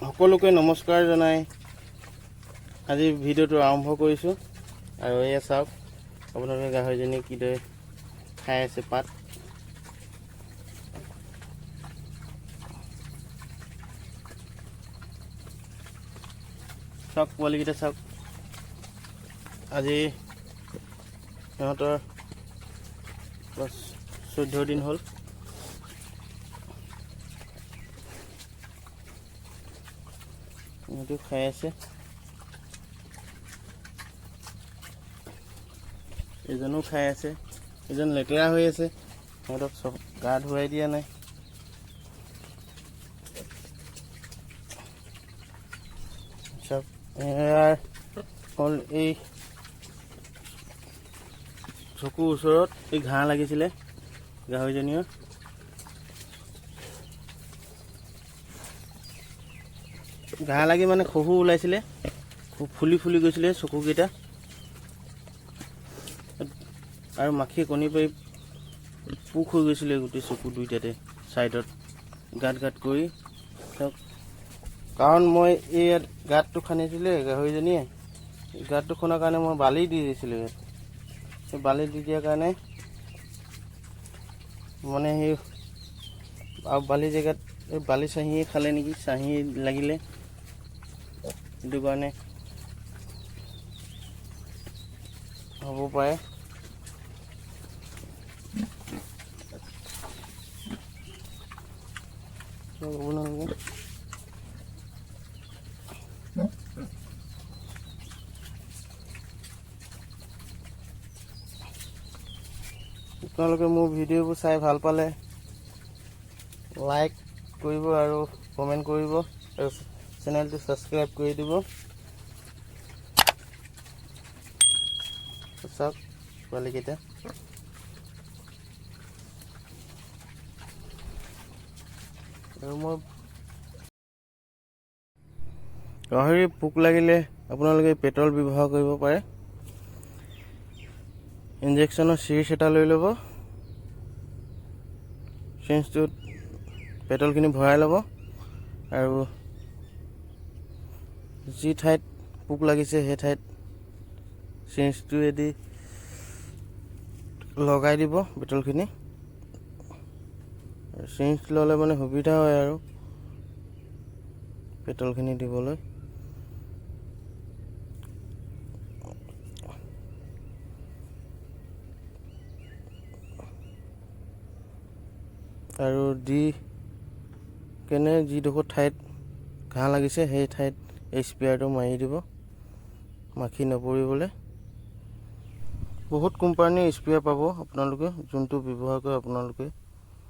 সকলোকে নমস্কাৰ জনাই আজি ভিডিঅ'টো আৰম্ভ কৰিছোঁ। আৰু এয়া চাওক আপোনালোকে গাহৰিজনী কিদৰে খাই আছে পাত। চাওক পোৱালিকেইটা চাওক, আজি সিহঁতৰ 14 দিন হ'ল। সিহঁতেও খাই আছে। এজনো খাই আছে, এজন লেতেৰা হৈ আছে, সিহঁতক চব গা ধুৱাই দিয়া নাই। চব এয়াৰ হ'ল এই চকুৰ ওচৰত এই ঘাঁহ লাগিছিলে গাহৰিজনীৰ। ঘাঁহ লাগি মানে খহু ওলাইছিলে, ফুলি ফুলি গৈছিলে চকুকেইটা, আৰু মাখিয়ে কণী পাৰি পোক হৈ গৈছিলে গোটেই চকু দুইটাতে ছাইডত গাঁত গাঁত কৰি। কাৰণ মই এই ইয়াত গাঁতটো খান্দিছিলে গাহৰিজনীয়ে, গাঁতটো খন্দাৰ কাৰণে মই বালি দি দিছিলোঁ ইয়াত। সেই বালি দি দিয়াৰ কাৰণে মানে সেই আৰু বালি জেগাত এই বালি চাহিয়ে খালে নেকি, চাহি লাগিলে, সেইটো কাৰণে হ'ব পাৰে। আপোনালোকে মোৰ ভিডিঅ'বোৰ চাই ভাল পালে লাইক কৰিব আৰু কমেণ্ট কৰিব আৰু চেনেলটো ছাবস্ক্ৰাইব কৰি দিব। চাওক পোৱালিকেইটা আৰু মই গাহৰি পোক লাগিলে আপোনালোকে পেট্ৰল ব্যৱহাৰ কৰিব পাৰে। ইনজেকশ্যনৰ চিৰিজ এটা লৈ ল'ব, চিৰিজটোত পেট্ৰলখিনি ভৰাই ল'ব, আৰু যি ঠাইত পোক লাগিছে সেই ঠাইত চিৰিজটোৱেদি লগাই দিব পেট্ৰলখিনি। চিৰিজ ল'লে মানে সুবিধা হয় আৰু পেট্ৰলখিনি দিবলৈ। আৰু দি কেনে যিডোখৰ ঠাইত ঘাঁহ লাগিছে সেই ঠাইত এই স্প্ৰেয়াৰটো মাৰি দিব মাখি নপৰিবলৈ। বহুত কোম্পানীৰ স্প্ৰেয়াৰ পাব আপোনালোকে, যোনটো ব্যৱহাৰ কৰে আপোনালোকে